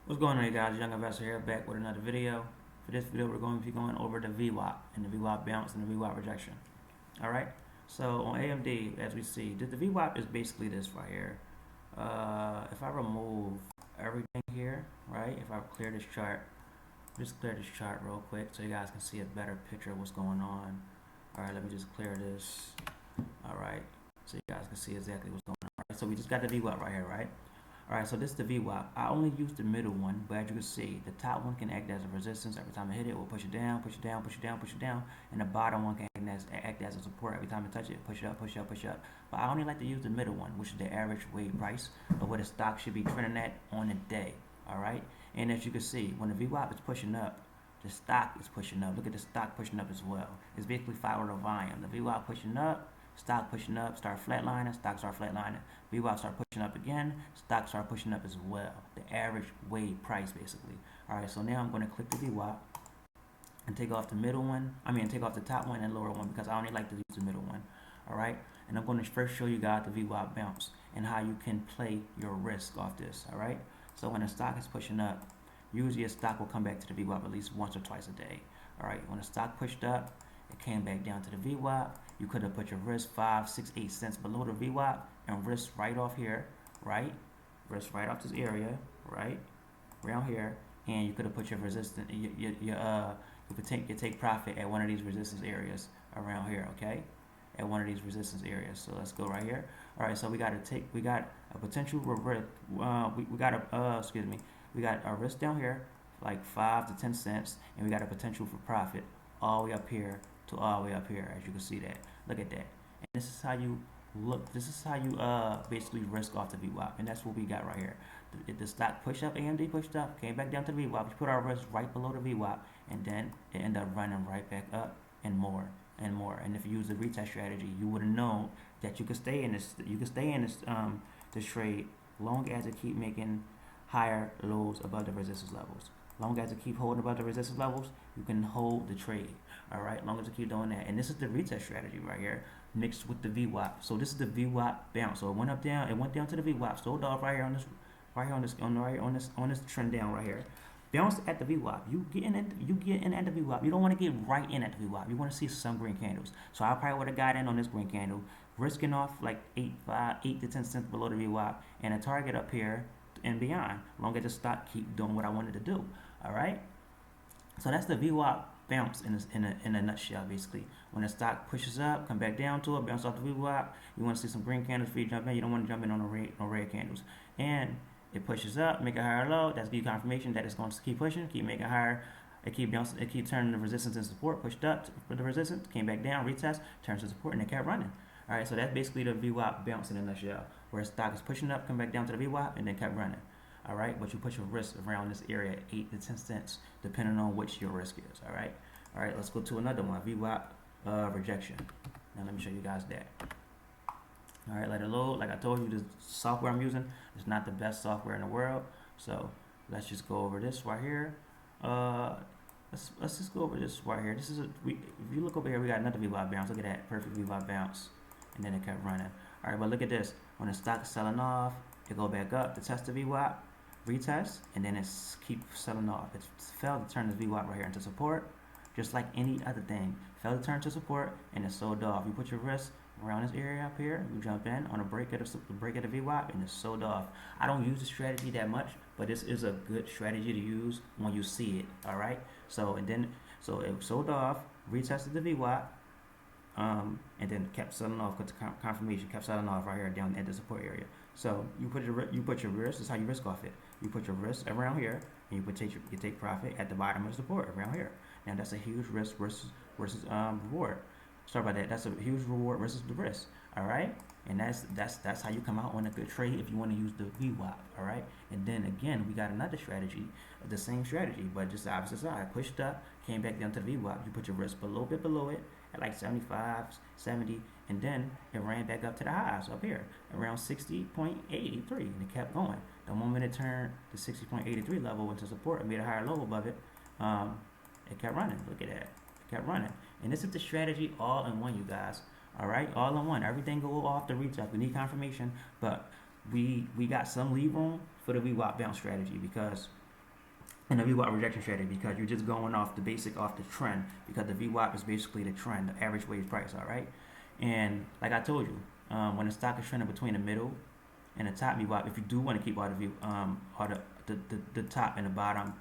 What's going on, you guys? Young Investor here, back with another video. For this video, we're going to be going over the Vwap and the Vwap bounce and the Vwap rejection. All right. So on AMD, as we see, the Vwap is basically this right here. If I remove everything here, right? If I clear this chart, just clear this chart real quick so you guys can see a better picture of what's going on. All right, let me just clear this. All right, so you guys can see exactly what's going on. All right, so we just got the Vwap right here, right? Alright, so this is the VWAP. I only use the middle one, but as you can see, the top one can act as a resistance. Every time I hit it, we'll push it down, push it down, push it down, push it down. And the bottom one can act as a support. Every time I touch it, push it up, push it up, push it up. But I only like to use the middle one, which is the average weight price of what the stock should be trending at on the day. Alright? And as you can see, when the VWAP is pushing up, the stock is pushing up. Look at the stock pushing up as well. It's basically follow the volume. The VWAP pushing up, stock pushing up, start flatlining, stock start flatlining. VWAP start pushing up again, stock start pushing up as well. The average weight price basically. Alright, so now I'm going to click the VWAP and take off the middle one. Take off the top one and lower one because I only like to use the middle one. Alright, and I'm going to first show you guys the VWAP bounce and how you can play your risk off this. Alright, so when the stock is pushing up, usually a stock will come back to the VWAP at least once or twice a day. Alright, when the stock pushed up, it came back down to the VWAP. You could have put your risk 5, 6, 8 cents below the VWAP and risk right off here, right? Risk right off this area, right? Around here, and you could have put your resistance, you could take profit at one of these resistance areas around here, okay? At one of these resistance areas. So let's go right here. All right, so we got a potential risk. We got a risk down here, like 5 to 10 cents, and we got a potential for profit all the way up here to all the way up here, as you can see that. Look at that. And this is how you look. This is how you basically risk off the VWAP, and that's what we got right here. The stock pushed up, AMD pushed up, came back down to the VWAP. We put our risk right below the VWAP, and then it ended up running right back up and more and more. And if you use the retest strategy, you would have known that you could stay in this. You could stay in this trade long as it keep making higher lows above the resistance levels. Long as it keep holding above the resistance levels, you can hold the trade. All right, long as it keep doing that. And this is the retest strategy right here, mixed with the VWAP. So this is the VWAP bounce. So it went up down. It went down to the VWAP. Sold off right here on this, on this trend down right here. Bounce at the VWAP. You get in at the VWAP. You don't want to get right in at the VWAP. You want to see some green candles. So I probably would have got in on this green candle, risking off like 8 to 10 cents below the VWAP, and a target up here and beyond, long as the stock keep doing what I wanted to do. All right, so that's the VWAP bounce in a nutshell. Basically, when the stock pushes up, come back down to it, bounce off the VWAP, you want to see some green candles before you jump in. You don't want to jump in on the red candles. And it pushes up, make a higher low. That's give you confirmation that it's going to keep pushing, keep making higher. It keep bouncing, it keep turning the resistance into support. Pushed up for the resistance, came back down, retest, turns to support, and it kept running. All right, so that's basically the VWAP bounce in a nutshell, where the stock is pushing up, come back down to the VWAP, and then kept running. All right, but you put your risk around this area at 8 to 10 cents, depending on which your risk is. All right, let's go to another one, VWAP rejection. Now let me show you guys that. All right, let it load. Like I told you, this software I'm using is not the best software in the world. So let's just go over this right here. Let's just go over this right here. This is if you look over here, we got another VWAP bounce. Look at that, perfect VWAP bounce, and then it kept running. All right, but look at this. When the stock is selling off, it go back up to test the VWAP, retest, and then it keep selling off. It failed to turn this VWAP right here into support, just like any other thing. Failed to turn to support, and it sold off. You put your risk around this area up here, you jump in on a break at the VWAP, and it's sold off. I don't use the strategy that much, but this is a good strategy to use when you see it. All right. So it sold off, retested the VWAP, and then kept selling off because the confirmation kept selling off right here down at the support area. So you put your risk. This is how you risk off it. You put your risk around here, and you take profit at the bottom of the support around here. Now that's a huge risk versus reward. Sorry about that. That's a huge reward versus the risk. All right, and that's how you come out on a good trade if you want to use the VWAP. All right, and then again we got another strategy, the same strategy, but just the opposite side. Pushed up, came back down to the VWAP. You put your risk a little bit below it at like 75, 70, and then it ran back up to the highs up here around 60.83, and it kept going. The moment it turned the 60.83 level into support and made a higher low above it, it kept running. Look at that, it kept running. And this is the strategy all in one, you guys. All right, all in one. Everything go off the retest. We need confirmation, but we got some lead room for the VWAP bounce strategy because in the VWAP rejection strategy, because you're just going off the basic, off the trend, because the VWAP is basically the trend, the average wage price, all right? And like I told you, when the stock is trending between the middle and the top VWAP, if you do want to keep all the all the top and the bottom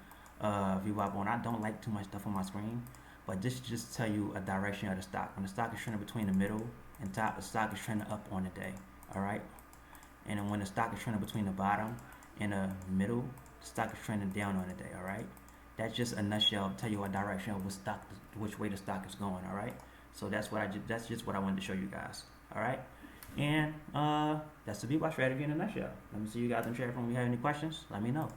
VWAP on, I don't like too much stuff on my screen, but this just tell you a direction of the stock. When the stock is trending between the middle and top, the stock is trending up on the day, all right? And then when the stock is trending between the bottom and the middle, the stock is trending down on the day, all right? That's just a nutshell, tell you a direction of which way the stock is going, all right? So that's just what I wanted to show you guys, all right? And that's the VWAP strategy in a nutshell. Let me see you guys in chat room. If you have any questions, let me know.